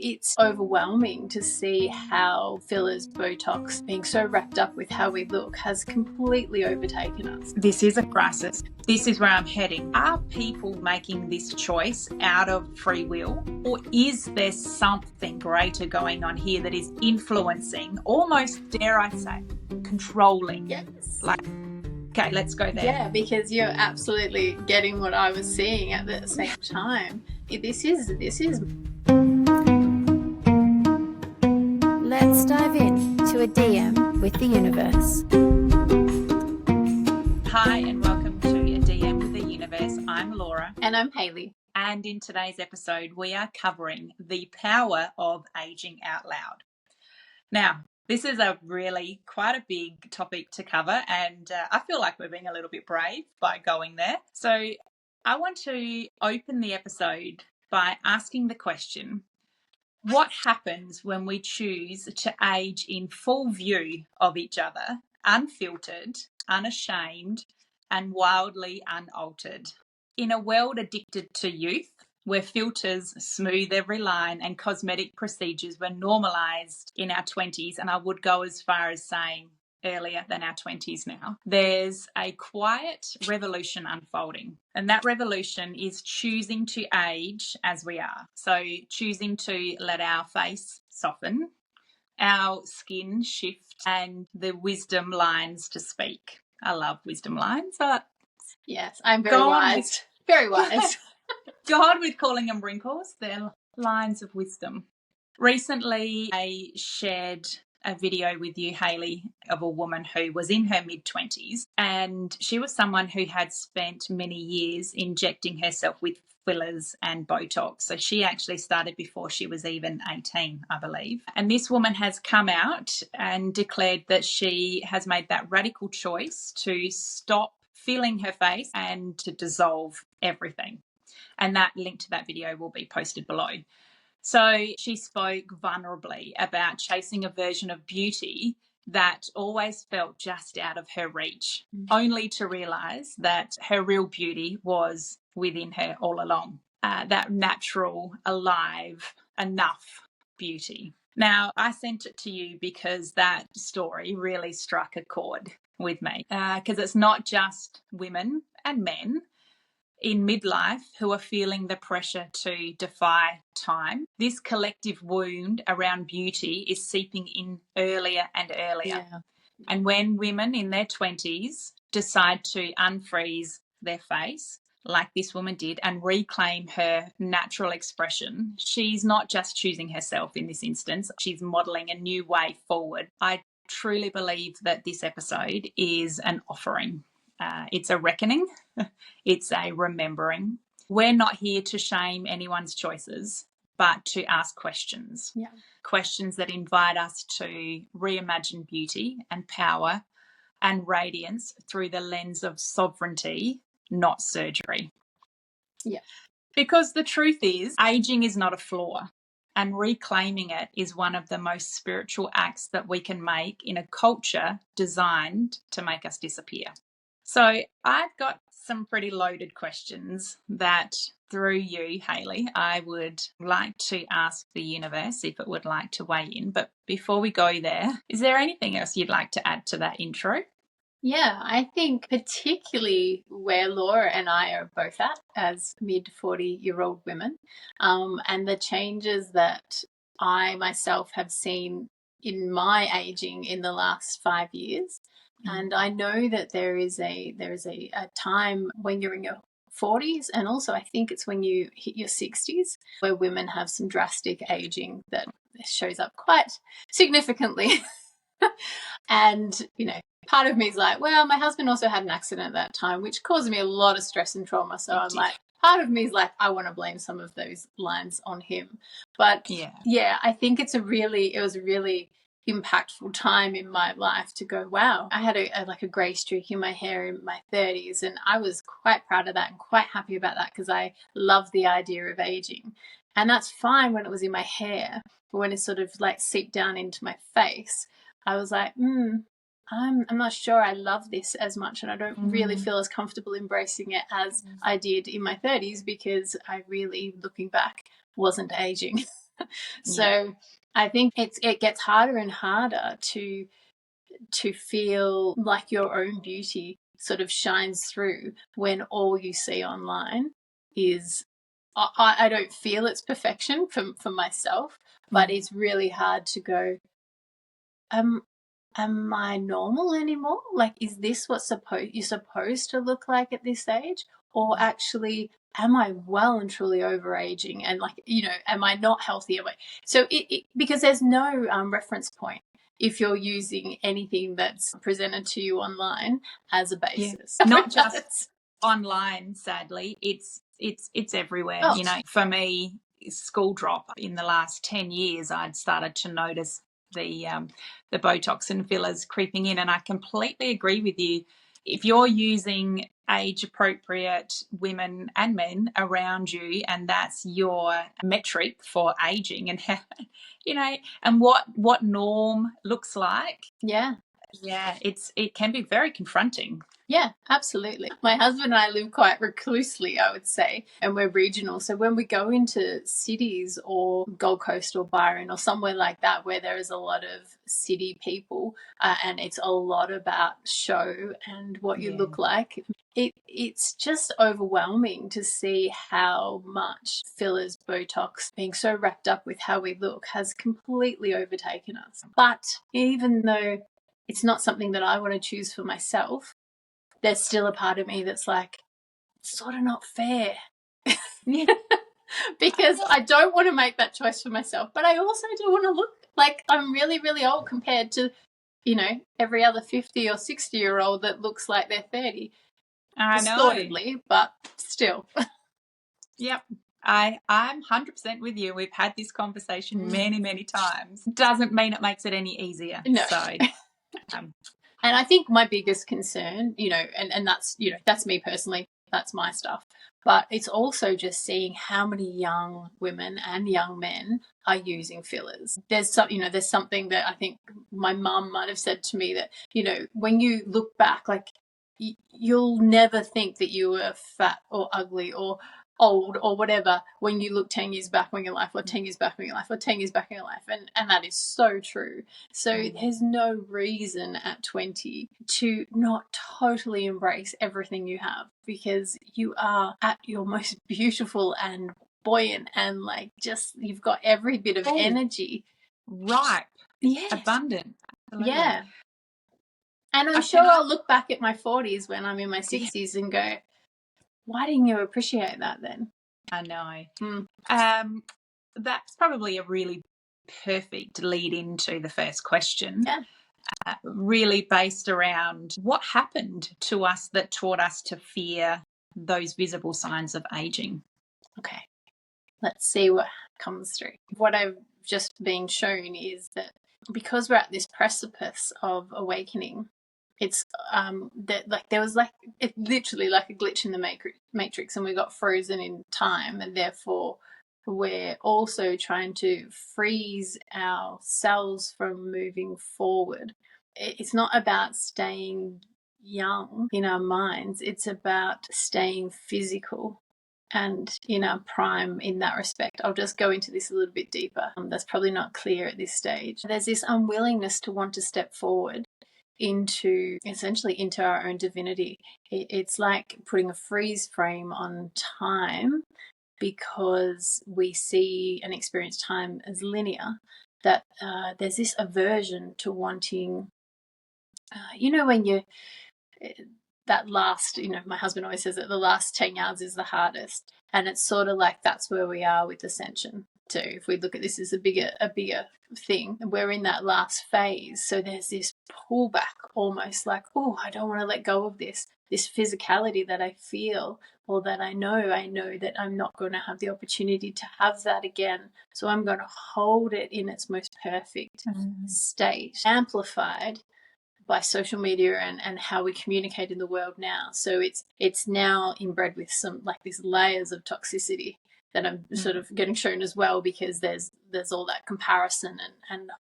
It's overwhelming to see how fillers, Botox, being so wrapped up with how we look has completely overtaken us. This is a crisis. This is where I'm heading. Are people making this choice out of free will, or is there something greater going on here that is influencing, almost, dare I say, controlling? Yes. Okay, let's go there. Yeah, because you're absolutely getting what I was seeing at the same time. This is. Let's dive in to a DM with the universe. Hi, and welcome to a DM with the universe. I'm Laura. And I'm Hayley. And in today's episode, we are covering the power of aging out loud. Now, this is quite a big topic to cover, and I feel like we're being a little bit brave by going there. So I want to open the episode by asking the question, what happens when we choose to age in full view of each other, unfiltered, unashamed, and wildly unaltered? In a world addicted to youth, where filters smooth every line and cosmetic procedures were normalised in our 20s, and I would go as far as saying earlier than our 20s now, there's a quiet revolution unfolding. And that revolution is choosing to age as we are. So choosing to let our face soften, our skin shift, and the wisdom lines to speak. I love wisdom lines. Yes, I'm very wise. Very wise. Go on with calling them wrinkles. They're lines of wisdom. Recently, I shared a video with you, Hayley, of a woman who was in her mid-20s, and she was someone who had spent many years injecting herself with fillers and Botox. So she actually started before she was even 18, I believe. And this woman has come out and declared that she has made that radical choice to stop filling her face and to dissolve everything. And that link to that video will be posted below. So she spoke vulnerably about chasing a version of beauty that always felt just out of her reach, only to realise that her real beauty was within her all along, that natural, alive, enough beauty. Now, I sent it to you because that story really struck a chord with me, because it's not just women and men in midlife who are feeling the pressure to defy time. This collective wound around beauty is seeping in earlier and earlier. Yeah. And when women in their 20s decide to unfreeze their face, like this woman did, and reclaim her natural expression, she's not just choosing herself in this instance, she's modelling a new way forward. I truly believe that this episode is an offering. It's a reckoning. It's a remembering. We're not here to shame anyone's choices, but to ask questions. Yeah. Questions that invite us to reimagine beauty and power and radiance through the lens of sovereignty, not surgery. Yeah. Because the truth is, aging is not a flaw, and reclaiming it is one of the most spiritual acts that we can make in a culture designed to make us disappear. So I've got some pretty loaded questions that, through you, Hayley, I would like to ask the universe if it would like to weigh in. But before we go there, is there anything else you'd like to add to that intro? Yeah, I think particularly where Laura and I are both at as mid-40-year-old women, and the changes that I myself have seen in my aging in the last 5 years. And I know that there is a time when you're in your 40s, and also I think it's when you hit your 60s, where women have some drastic aging that shows up quite significantly. And, part of me is like, well, my husband also had an accident at that time, which caused me a lot of stress and trauma. So I'm like, part of me is like, I want to blame some of those lines on him. But yeah, I think it was a really impactful time in my life to go, wow, I had a grey streak in my hair in my 30s, and I was quite proud of that and quite happy about that because I love the idea of aging. And that's fine when it was in my hair, but when it sort of like seeped down into my face, I was like, I'm not sure I love this as much, and I don't really feel as comfortable embracing it as I did in my 30s, because I really, looking back, wasn't aging. So I think it gets harder and harder to feel like your own beauty sort of shines through when all you see online is, I don't feel it's perfection for myself, but it's really hard to go, am I normal anymore? Like, is this what you're supposed to look like at this age? Or actually, am I well and truly overaging? And like, am I not healthy? So because there's no reference point if you're using anything that's presented to you online as a basis. Not just online, sadly, it's everywhere. Oh. For me, school drop in the last 10 years, I'd started to notice the Botox and fillers creeping in, and I completely agree with you. If you're using age-appropriate women and men around you, and that's your metric for aging, and and what norm looks like, it can be very confronting. Yeah, absolutely. My husband and I live quite reclusely, I would say, and we're regional. So when we go into cities or Gold Coast or Byron or somewhere like that where there is a lot of city people and it's a lot about show and what you look like, it's just overwhelming to see how much fillers, Botox, being so wrapped up with how we look has completely overtaken us. But even though it's not something that I want to choose for myself, there's still a part of me that's like, it's sort of not fair. Because I don't want to make that choice for myself, but I also don't want to look like I'm really, really old compared to, every other 50 or 60-year-old that looks like they're 30. I know. Distortedly, but still. Yep. I'm 100% with you. We've had this conversation many, many times. Doesn't mean it makes it any easier. No. So, and I think my biggest concern, and that's, that's me personally, that's my stuff. But it's also just seeing how many young women and young men are using fillers. There's something that I think my mum might have said to me that, when you look back, like, you'll never think that you were fat or ugly or old or whatever when you look 10 years back on your life, or 10 years back on your life, or 10 years back on your life. And that is so true. So there's no reason at 20 to not totally embrace everything you have, because you are at your most beautiful and buoyant and like just you've got every bit of energy. Ripe. Yes. Abundant. Absolutely. Yeah. And I'm sure I'll look back at my 40s when I'm in my 60s and go, why didn't you appreciate that then? I know. That's probably a really perfect lead into the first question. Yeah. Really based around what happened to us that taught us to fear those visible signs of aging. Okay. Let's see what comes through. What I've just been shown is that because we're at this precipice of awakening, it's there was it's literally like a glitch in the matrix, and we got frozen in time, and therefore we're also trying to freeze ourselves from moving forward. It's not about staying young in our minds, it's about staying physical and in our prime in that respect. I'll just go into this a little bit deeper. That's probably not clear at this stage. There's this unwillingness to want to step forward into our own divinity. It's like putting a freeze frame on time because we see and experience time as linear, that there's this aversion to wanting, when you, that last, my husband always says that the last 10 yards is the hardest. And it's sort of like that's where we are with Ascension too. If we look at this as a bigger thing, we're in that last phase. So there's this pullback, almost like, oh, I don't want to let go of this physicality that I feel, or that I know that I'm not going to have the opportunity to have that again. So I'm going to hold it in its most perfect state, amplified by social media and how we communicate in the world now. So it's now inbred with some like these layers of toxicity that I'm sort of getting shown as well, because there's all that comparison and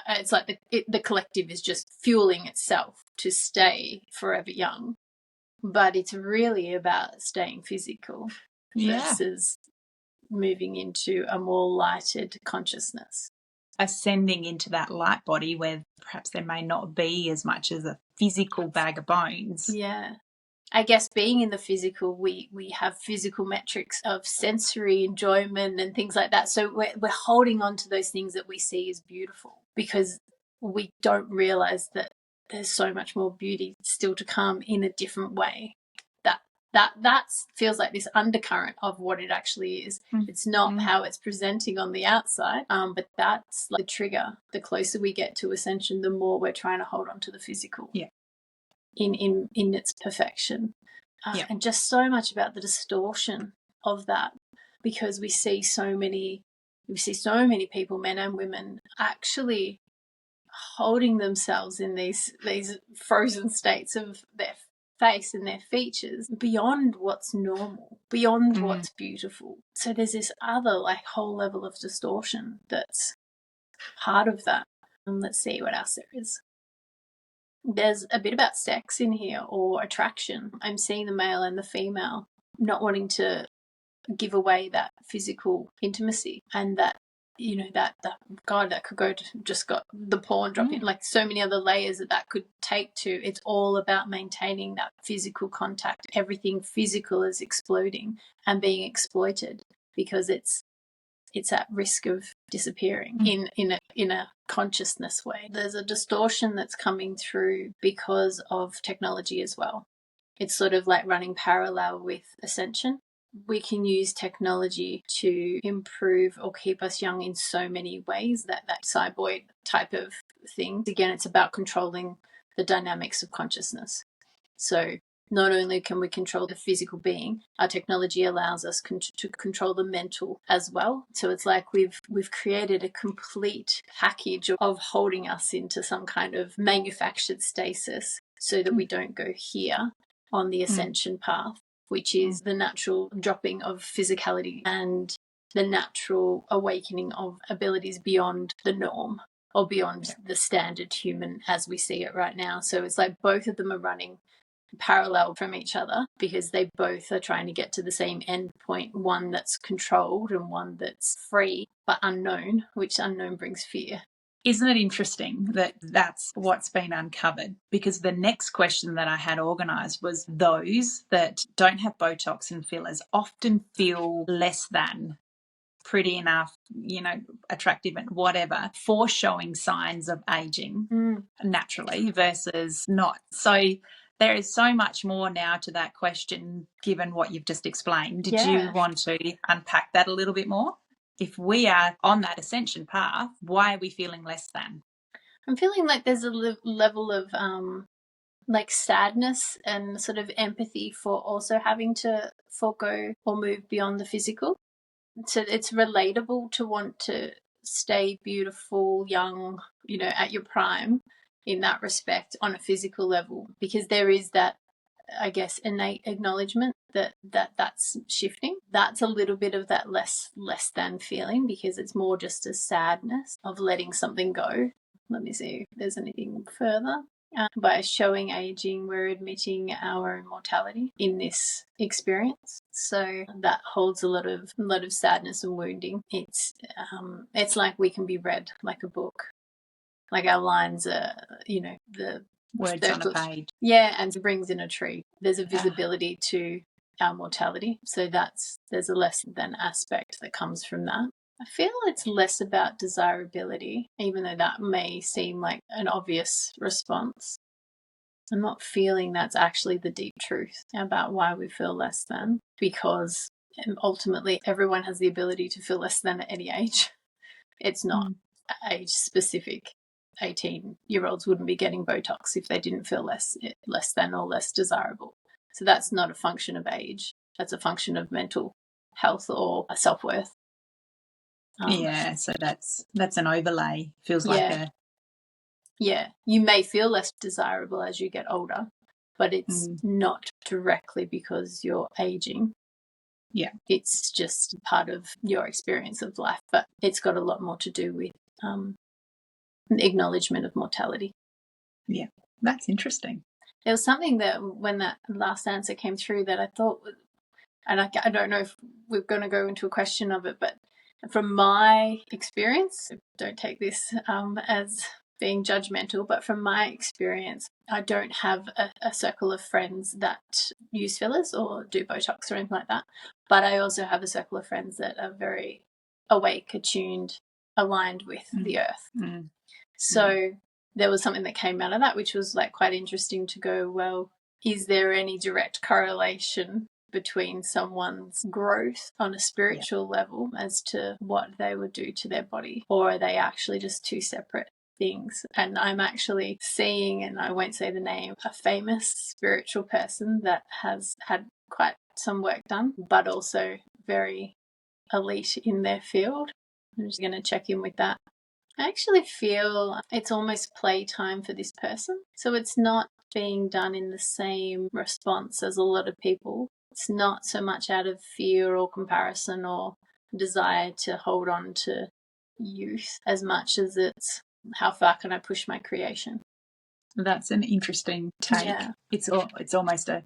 it's like the collective is just fueling itself to stay forever young. But it's really about staying physical versus moving into a more lighted consciousness. Ascending into that light body where perhaps there may not be as much as a physical bag of bones. Yeah. I guess being in the physical, we have physical metrics of sensory enjoyment and things like that. So we're holding on to those things that we see as beautiful because we don't realize that there's so much more beauty still to come in a different way. That feels like this undercurrent of what it actually is. It's not how it's presenting on the outside, but that's like the trigger. The closer we get to Ascension, the more we're trying to hold on to the physical. Yeah. In its perfection. And just so much about the distortion of that, because we see so many people, men and women, actually holding themselves in these frozen states of their face and their features beyond what's normal, beyond what's beautiful. So there's this other like whole level of distortion that's part of that. Let's see what else there is. There's a bit about sex in here, or attraction. I'm seeing the male and the female not wanting to give away that physical intimacy, and that, you know, that God, that could go to just got the porn drop in, like so many other layers that could take to. It's all about maintaining that physical contact. Everything physical is exploding and being exploited because it's at risk of disappearing in a consciousness way. There's a distortion that's coming through because of technology as well. It's sort of like running parallel with Ascension. We can use technology to improve or keep us young in so many ways, that cyborg type of thing. Again, it's about controlling the dynamics of consciousness. So not only can we control the physical being, our technology allows us to control the mental as well. So it's like we've created a complete package of holding us into some kind of manufactured stasis so that we don't go here on the Ascension path, which is the natural dropping of physicality and the natural awakening of abilities beyond the norm or beyond the standard human as we see it right now. So it's like both of them are running parallel from each other because they both are trying to get to the same end point, one that's controlled and one that's free but unknown, which unknown brings fear. Isn't it interesting that that's what's been uncovered? Because the next question that I had organised was those that don't have Botox and fillers often feel less than, pretty enough, you know, attractive and whatever, for showing signs of ageing naturally versus not. So there is so much more now to that question, given what you've just explained. Did you want to unpack that a little bit more? If we are on that Ascension path, why are we feeling less than? I'm feeling like there's a level of like sadness and sort of empathy for also having to forego or move beyond the physical. So it's relatable to want to stay beautiful, young, you know, at your prime in that respect on a physical level, because there is that, I guess, innate acknowledgement that's shifting. That's a little bit of that less than feeling, because it's more just a sadness of letting something go. Let me see if there's anything further. By showing aging, we're admitting our mortality in this experience. So that holds a lot of sadness and wounding. It's like we can be read like a book. Like our lines are, you know, the words on a page. Yeah, and it brings in a tree. There's a visibility to our mortality. So there's a less than aspect that comes from that. I feel it's less about desirability, even though that may seem like an obvious response. I'm not feeling that's actually the deep truth about why we feel less than, because ultimately everyone has the ability to feel less than at any age. It's not age specific. 18-year-olds wouldn't be getting Botox if they didn't feel less than or less desirable. So that's not a function of age. That's a function of mental health or self-worth. So that's an overlay. Feels like you may feel less desirable as you get older, but it's not directly because you're aging. Yeah, it's just part of your experience of life, but it's got a lot more to do with acknowledgement of mortality. Yeah, that's interesting. There was something that when that last answer came through that I thought and I don't know if we're going to go into a question of it, but from my experience, don't take this as being judgmental, but from my experience, I don't have a circle of friends that use fillers or do Botox or anything like that. But I also have a circle of friends that are very awake, attuned, aligned with the earth. So there was something that came out of that, which was like quite interesting to go, well, is there any direct correlation between someone's growth on a spiritual level as to what they would do to their body, or are they actually just two separate things? And I'm actually seeing, and I won't say the name, a famous spiritual person that has had quite some work done, but also very elite in their field. I'm just going to check in with that. I actually feel it's almost playtime for this person. So it's not being done in the same response as a lot of people. It's not so much out of fear or comparison or desire to hold on to youth as much as it's how far can I push my creation. That's an interesting take. Yeah. It's almost a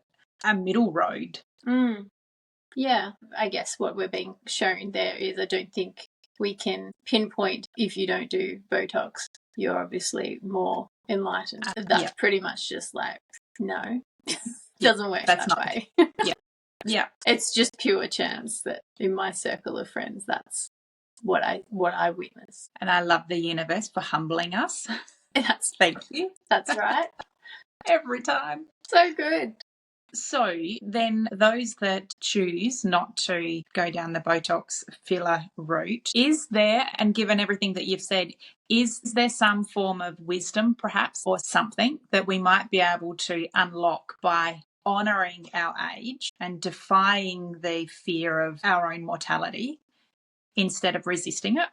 middle road. Yeah, I guess what we're being shown there is I don't think we can pinpoint if you don't do Botox, you're obviously more enlightened. That's pretty much just like, no, doesn't work that way. Yeah. It's just pure chance that in my circle of friends, that's what I witness. And I love the universe for humbling us. Thank you. That's right. Every time. So good. So then those that choose not to go down the Botox filler route, is there, and given everything that you've said, is there some form of wisdom perhaps or something that we might be able to unlock by honouring our age and defying the fear of our own mortality instead of resisting it?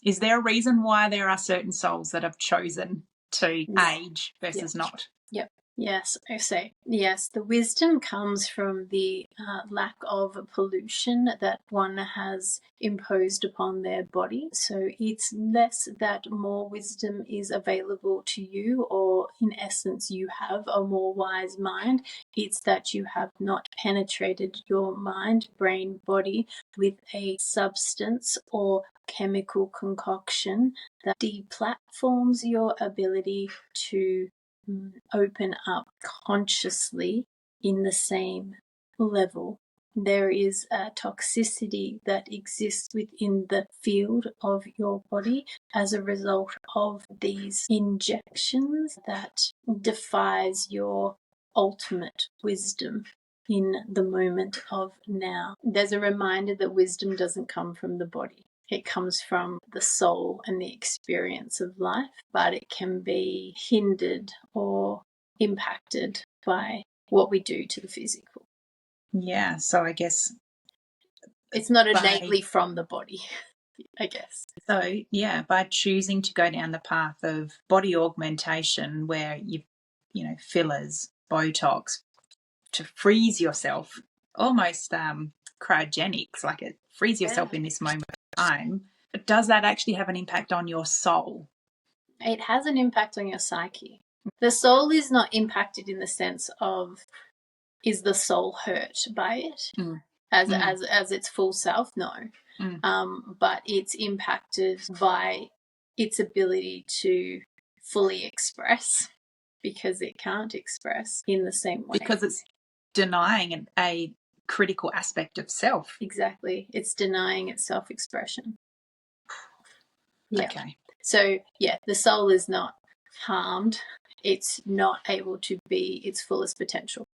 Is there a reason why there are certain souls that have chosen to age versus not? Yep. Yes, I say yes. The wisdom comes from the lack of pollution that one has imposed upon their body. So it's less that more wisdom is available to you, or in essence, you have a more wise mind. It's that you have not penetrated your mind, brain, body with a substance or chemical concoction that deplatforms your ability to open up consciously in the same level. There is a toxicity that exists within the field of your body as a result of these injections that defies your ultimate wisdom in the moment of now. There's a reminder that wisdom doesn't come from the body. It comes from the soul and the experience of life, but it can be hindered or impacted by what we do to the physical. Yeah, so I guess it's not innately from the body, I guess. So, yeah, by choosing to go down the path of body augmentation where fillers, Botox, to freeze yourself, almost cryogenics, like it freeze yourself in this moment of time. But does that actually have an impact on your soul? It has an impact on your psyche. The soul is not impacted in the sense of, is the soul hurt by it as its full self? No. But it's impacted by its ability to fully express, because it can't express in the same way. Because it's denying a critical aspect of self. Exactly. It's denying its self-expression. Yeah. Okay. So, yeah, the soul is not harmed. It's not able to be its fullest potential.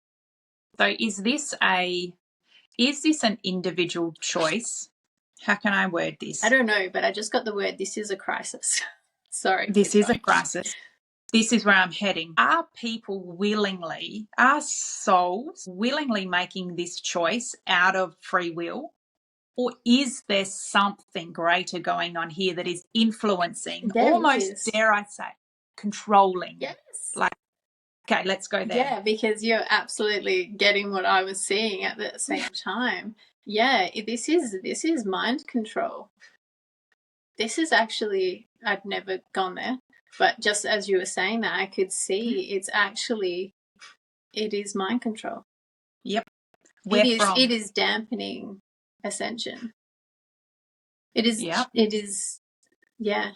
So is this an individual choice? How can I word this? I don't know, but I just got the word, this is a crisis. Sorry. This is a crisis. This is where I'm heading. Are souls willingly making this choice out of free will? Or is there something greater going on here that is influencing, dare I say, controlling? Yes. Like, okay, let's go there. Yeah, because you're absolutely getting what I was seeing at the same time. Yeah, this is mind control. This is actually, I'd never gone there, but just as you were saying that, I could see it is mind control. Yep. It is dampening Ascension. It is, yeah.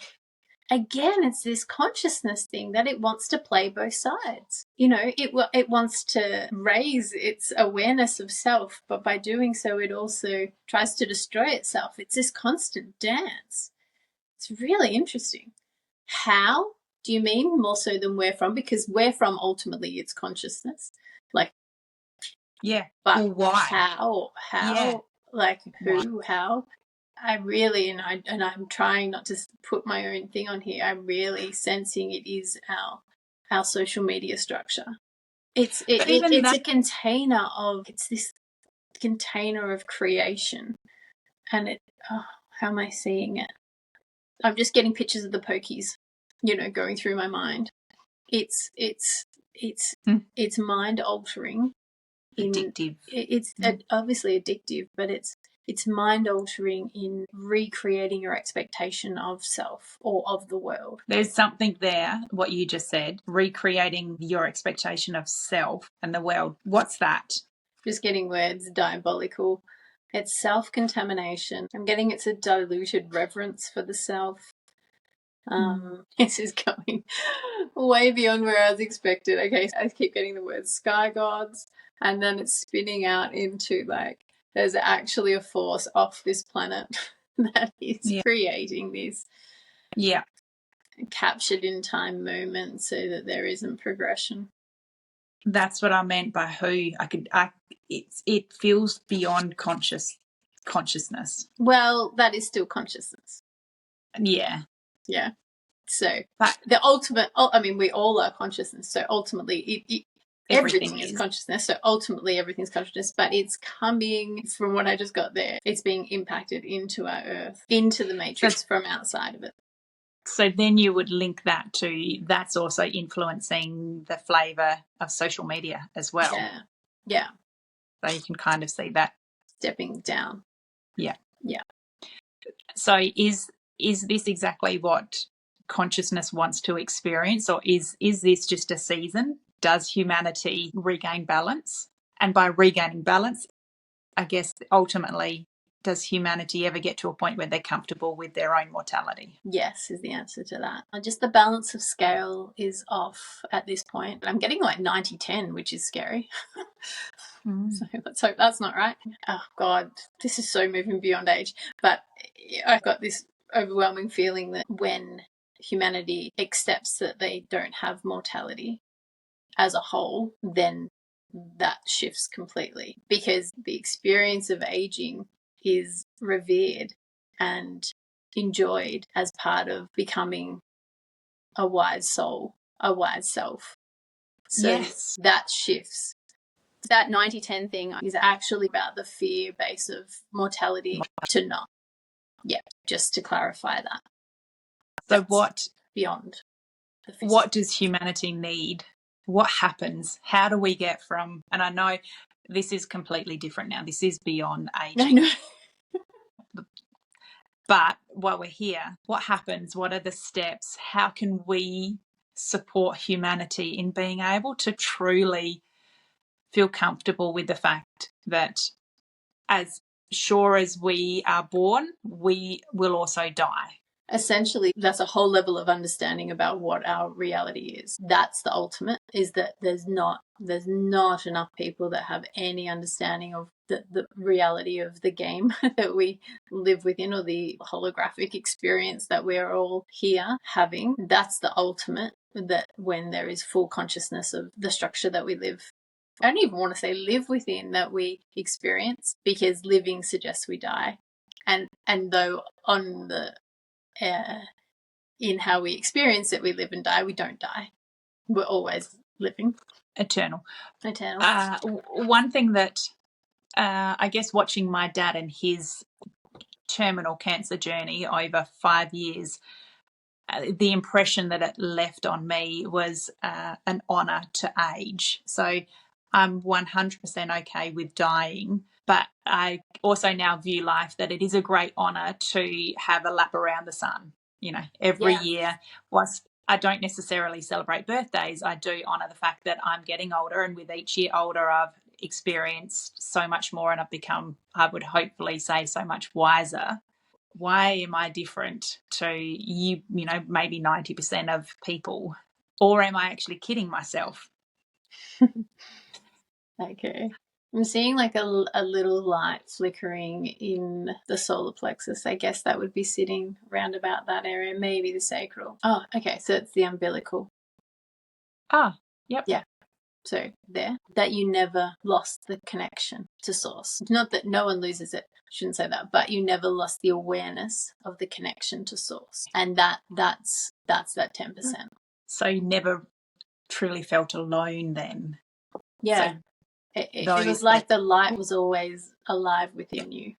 Again, it's this consciousness thing that it wants to play both sides. You know, it wants to raise its awareness of self, but by doing so, it also tries to destroy itself. It's this constant dance. It's really interesting. How do you mean more so than where from? Because where from ultimately it's consciousness. Like, yeah. But well, why? How? Yeah. Like who? Why? How? I really, and I'm trying not to put my own thing on here. I'm really sensing it is our social media structure. It's a container of, it's this container of creation, and how am I seeing it? I'm just getting pictures of the pokies, you know, going through my mind. It's mind altering. Addictive. It's obviously addictive, but it's mind altering in recreating your expectation of self or of the world. There's something there, what you just said, recreating your expectation of self and the world. What's that? Just getting words, diabolical. It's self-contamination. I'm getting it's a diluted reverence for the self. This is going way beyond where I was expected. Okay, so I keep getting the word sky gods, and then it's spinning out into like there's actually a force off this planet that is creating this captured in time moment so that there isn't progression. That's what I meant by who. It feels beyond consciousness. Well, that is still consciousness. Yeah. So but the ultimate, I mean, we all are consciousness, so ultimately everything is consciousness, so ultimately everything's consciousness, but it's coming from what I just got there. It's being impacted into our earth, into the matrix from outside of it. So then you would link that to that's also influencing the flavour of social media as well. Yeah. So you can kind of see that. Stepping down. Yeah. Yeah. So is this exactly what consciousness wants to experience, or is this just a season? Does humanity regain balance? And by regaining balance, I guess ultimately, does humanity ever get to a point where they're comfortable with their own mortality? Yes, is the answer to that. Just the balance of scale is off at this point. I'm getting like 90-10, which is scary. So let's hope that's not right. Oh, God, this is so moving beyond age. But I've got this overwhelming feeling that when humanity accepts that they don't have mortality as a whole, then that shifts completely, because the experience of aging is revered and enjoyed as part of becoming a wise soul, a wise self. So that shifts. That 90-10 thing is actually about the fear base of mortality to not. Yeah, just to clarify that. So what beyond the physical. What does humanity need? What happens? How do we get from, and I know this is completely different now, this is beyond aging. I know. But while we're here, what happens? What are the steps? How can we support humanity in being able to truly feel comfortable with the fact that as sure as we are born, we will also die? Essentially, that's a whole level of understanding about what our reality is. That's the ultimate, is that there's not enough people that have any understanding of the reality of the game that we live within, or the holographic experience that we're all here having. That's the ultimate, that when there is full consciousness of the structure that we live, I don't even want to say live within, that we experience, because living suggests we die. And though on the in how we experience it, we live and die, we don't die. We're always living. Eternal. Eternal. One thing that I guess watching my dad and his terminal cancer journey over 5 years, the impression that it left on me was an honour to age. So I'm 100% okay with dying, but I also now view life that it is a great honour to have a lap around the sun, you know, every year. Whilst I don't necessarily celebrate birthdays, I do honour the fact that I'm getting older, and with each year older, I've experienced so much more and I've become, I would hopefully say, so much wiser. Why am I different to maybe 90% of people? Or am I actually kidding myself? Okay. I'm seeing like a little light flickering in the solar plexus. I guess that would be sitting around about that area, maybe the sacral. Oh, okay. So it's the umbilical. Ah, yep. Yeah. So there, that you never lost the connection to source. Not that no one loses it, I shouldn't say that, but you never lost the awareness of the connection to source. And that's that 10%. So you never truly felt alone then? Yeah. So it was like the light was always alive within you.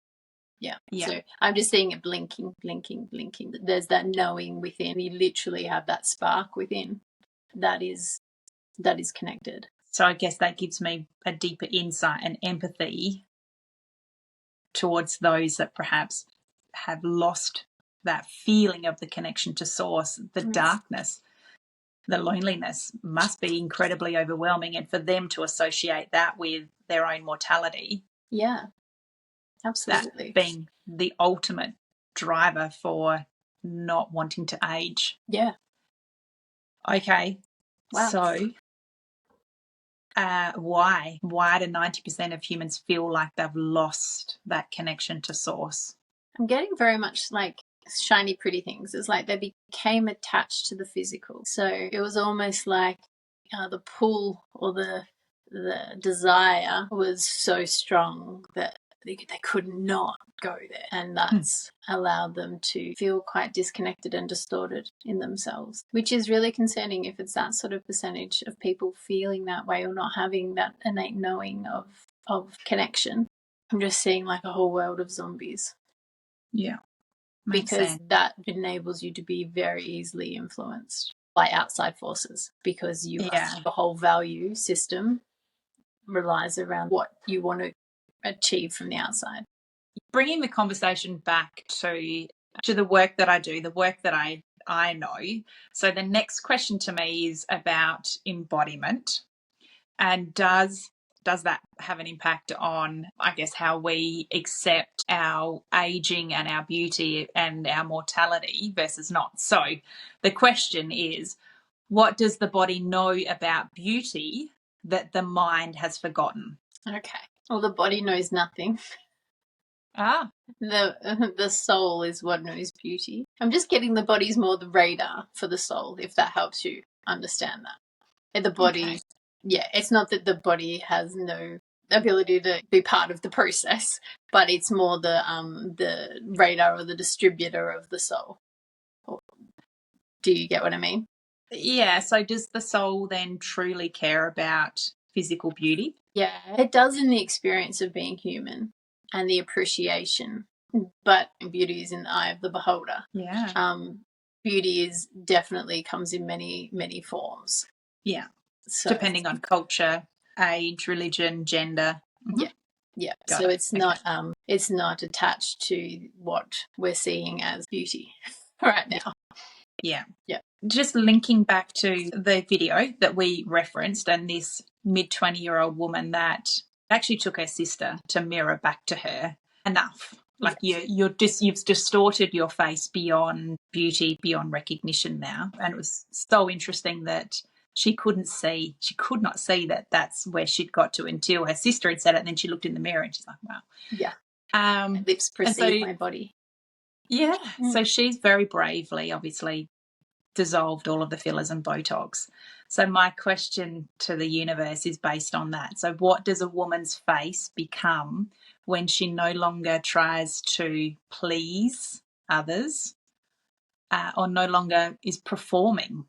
Yeah. So I'm just seeing it blinking. There's that knowing within. You literally have that spark within that is connected. So I guess that gives me a deeper insight and empathy towards those that perhaps have lost that feeling of the connection to source. The darkness, the loneliness must be incredibly overwhelming, and for them to associate that with their own mortality. Yeah, absolutely. That being the ultimate driver for not wanting to age. Yeah. Okay. Wow. So why do 90% of humans feel like they've lost that connection to source? I'm getting very much like shiny pretty things. It's like they became attached to the physical. So it was almost like the pull or the desire was so strong that they could not go there, and that's allowed them to feel quite disconnected and distorted in themselves, which is really concerning if it's that sort of percentage of people feeling that way or not having that innate knowing of connection. I'm just seeing like a whole world of zombies. Yeah. Because that enables you to be very easily influenced by outside forces, because the whole value system relies around what you want to achieve from the outside. Bringing the conversation back to the work that I do, the work that I know. So the next question to me is about embodiment, and does that have an impact on, I guess, how we accept our aging and our beauty and our mortality versus not? So the question is, what does the body know about beauty that the mind has forgotten? Okay. Well, the body knows nothing. The soul is what knows beauty. I'm just getting the body's more the radar for the soul, if that helps you understand that. And the body, it's not that the body has no ability to be part of the process, but it's more the radar or the distributor of the soul. Do you get what I mean? Yeah. So does the soul then truly care about physical beauty? Yeah, it does in the experience of being human and the appreciation, but beauty is in the eye of the beholder. Yeah. Beauty definitely comes in many, many forms. Yeah. So, depending on culture, age, religion, gender. Mm-hmm. Yeah. So it's not attached to what we're seeing as beauty right now. Yeah. Yeah. Just linking back to the video that we referenced and this mid-20-year-old woman that actually took her sister to mirror back to her. Enough. Like you've distorted your face beyond beauty, beyond recognition now. And it was so interesting that she could not see that that's where she'd got to until her sister had said it, and then she looked in the mirror and she's like, wow. Yeah. My lips perceive my body. Yeah. So she's very bravely, obviously, dissolved all of the fillers and Botox. So my question to the universe is based on that. So what does a woman's face become when she no longer tries to please others or no longer is performing?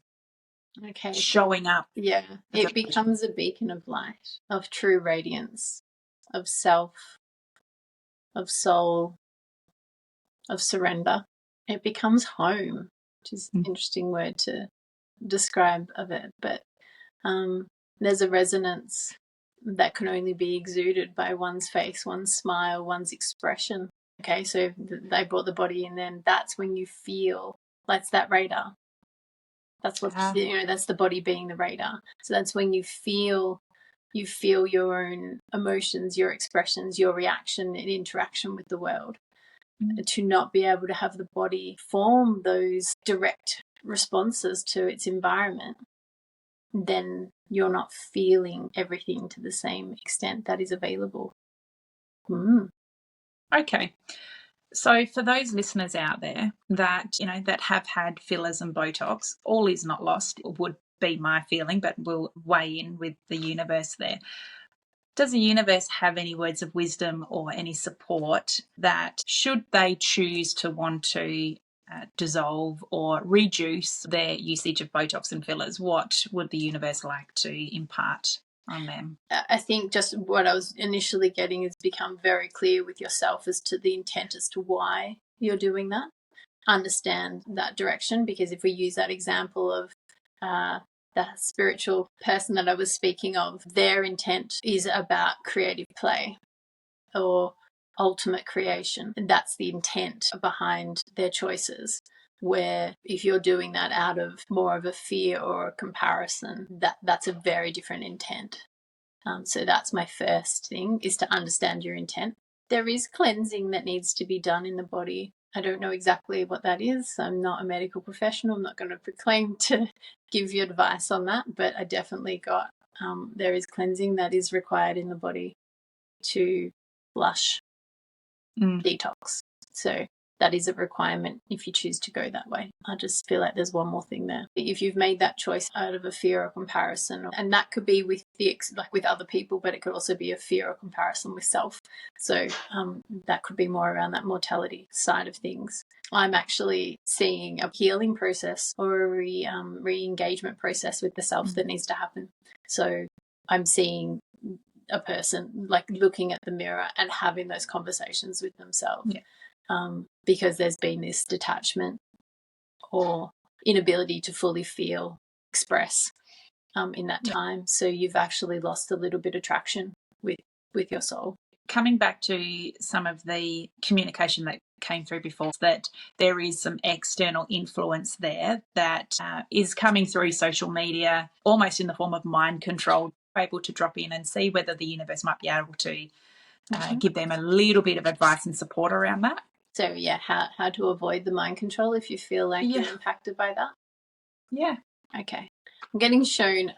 Okay. Showing up. Yeah. It becomes a beacon of light, of true radiance, of self, of soul, of surrender. It becomes home, which is an interesting word to describe of it. But there's a resonance that can only be exuded by one's face, one's smile, one's expression. Okay, so they brought the body in, then that's when you feel, that's that radar. That's what, that's the body being the radar. So that's when you feel you feel your own emotions, your expressions, your reaction and interaction with the world. To not be able to have the body form those direct responses to its environment, then you're not feeling everything to the same extent that is available. Okay. So for those listeners out there that, that have had fillers and Botox, all is not lost, would be my feeling, but we'll weigh in with the universe there. Does the universe have any words of wisdom or any support that, should they choose to want to dissolve or reduce their usage of Botox and fillers, what would the universe like to impart on them? I think just what I was initially getting is become very clear with yourself as to the intent as to why you're doing that. Understand that direction, because if we use that example of the spiritual person that I was speaking of, their intent is about creative play or ultimate creation. And that's the intent behind their choices. Where if you're doing that out of more of a fear or a comparison, that's a very different intent. So that's my first thing, is to understand your intent. There is cleansing that needs to be done in the body. I don't know exactly what that is. I'm not a medical professional. I'm not going to proclaim to give you advice on that, but I definitely got there is cleansing that is required in the body to flush, detox. So that is a requirement if you choose to go that way. I just feel like there's one more thing there. If you've made that choice out of a fear or comparison, and that could be with with other people, but it could also be a fear or comparison with self. So that could be more around that mortality side of things. I'm actually seeing a healing process or a re-engagement process with the self that needs to happen. So I'm seeing a person like looking at the mirror and having those conversations with themselves. Because there's been this detachment or inability to fully feel, express in that time. So you've actually lost a little bit of traction with your soul. Coming back to some of the communication that came through before, that there is some external influence there that is coming through social media, almost in the form of mind control, able to drop in and see whether the universe might be able to give them a little bit of advice and support around that. So how to avoid the mind control if you feel like you're impacted by that? Yeah. Okay. I'm getting shown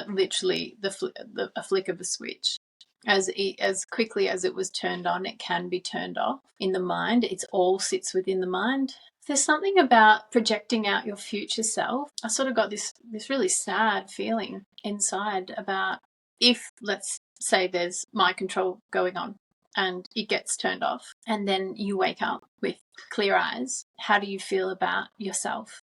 literally a flick of a switch. As quickly as it was turned on, it can be turned off in the mind. It all sits within the mind. There's something about projecting out your future self. I sort of got this really sad feeling inside about if, let's say, there's mind control going on and it gets turned off, and then you wake up with clear eyes. How do you feel about yourself?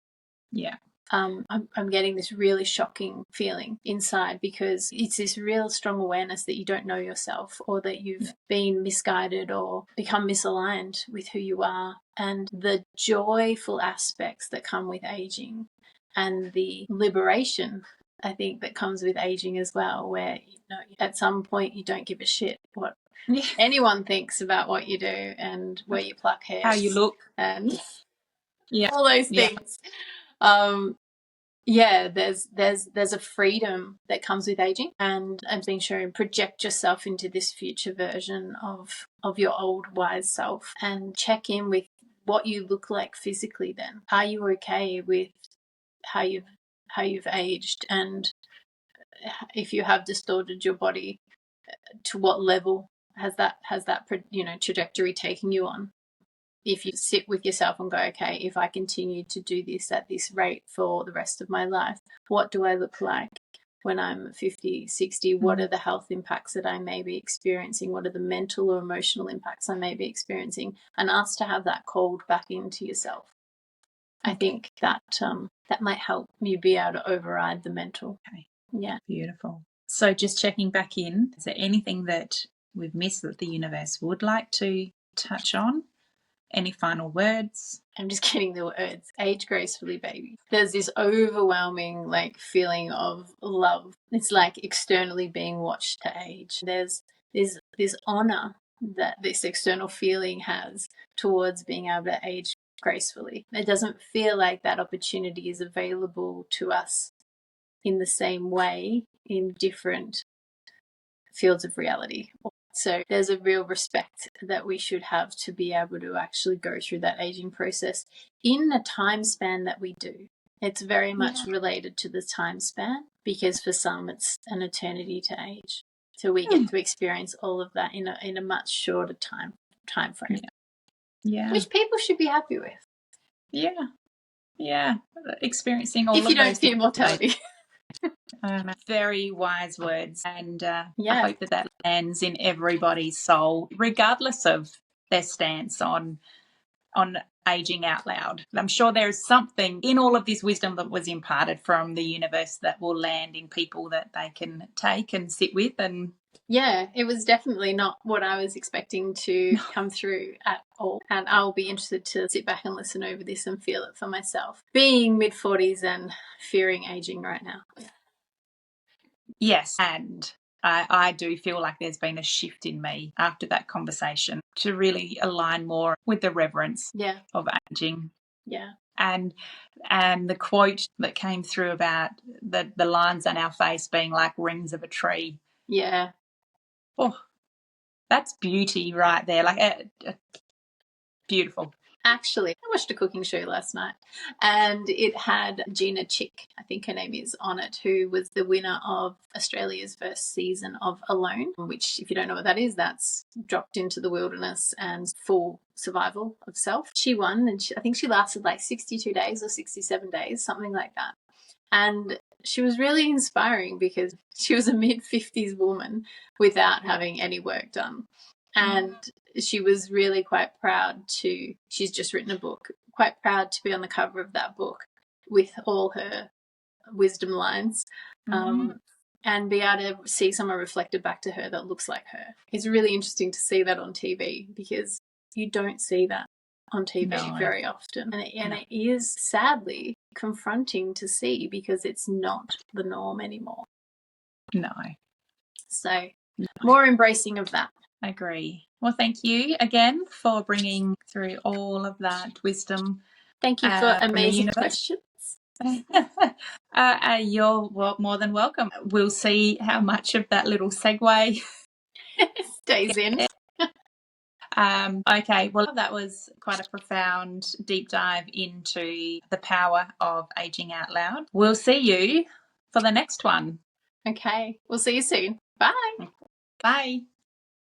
Yeah. I'm getting this really shocking feeling inside, because it's this real strong awareness that you don't know yourself, or that you've been misguided or become misaligned with who you are, and the joyful aspects that come with aging and the liberation, I think, that comes with aging as well, where at some point you don't give a shit what anyone thinks about what you do and where you pluck hair, how you look, and all those things. There's a freedom that comes with aging, and I'm being shown project yourself into this future version of your old wise self, and check in with what you look like physically. Then, are you okay with how you've aged, and if you have distorted your body, to what level has that trajectory taken you on? If you sit with yourself and go, okay, if I continue to do this at this rate for the rest of my life, what do I look like when I'm 50, 60? What are the health impacts that I may be experiencing? What are the mental or emotional impacts I may be experiencing? And ask to have that called back into yourself. I think that might help you be able to override the mental. Okay. Yeah. Beautiful. So just checking back in, is there anything that we've missed that the universe would like to touch on? Any final words? I'm just getting the words. Age gracefully, baby. There's this overwhelming feeling of love. It's like externally being watched to age. There's this honor that this external feeling has towards being able to age gracefully. It doesn't feel like that opportunity is available to us in the same way in different fields of reality. So there's a real respect that we should have to be able to actually go through that aging process in the time span that we do. It's very much related to the time span, because for some it's an eternity to age. So we get to experience all of that in a much shorter time frame. Yeah. Which people should be happy with. Yeah. Yeah. Experiencing all if of you don't those fear mortality. Very wise words, and I Yeah. hope that lands in everybody's soul, regardless of their stance on aging out loud. I'm sure there's something in all of this wisdom that was imparted from the universe that will land in people that they can take and sit with. And yeah, it was definitely not what I was expecting to come through at all. And I'll be interested to sit back and listen over this and feel it for myself. Being mid-40s and fearing aging right now. yes, and I do feel like there's been a shift in me after that conversation to really align more with the reverence of aging. Yeah. And the quote that came through about the lines on our face being like rings of a tree. Yeah. Oh, that's beauty right there. Like beautiful. Actually, I watched a cooking show last night, and it had Gina Chick, I think her name is, on it, who was the winner of Australia's first season of Alone, which, if you don't know what that is, that's dropped into the wilderness and full survival of self. She won, and I think she lasted like 62 days or 67 days, something like that. And she was really inspiring because she was a mid-50s woman without having any work done. And she was really quite proud to, she's just written a book, quite proud to be on the cover of that book with all her wisdom lines, and be able to see someone reflected back to her that looks like her. It's really interesting to see that on TV, because you don't see that on TV very often. And it is sadly confronting to see, because it's not the norm anymore. No. So more embracing of that. I agree. Well, thank you again for bringing through all of that wisdom. Thank you for amazing questions. You're more than welcome. We'll see how much of that little segue stays in. Okay, well, that was quite a profound deep dive into the power of aging out loud. We'll see you for the next one. Okay, we'll see you soon. Bye. Bye.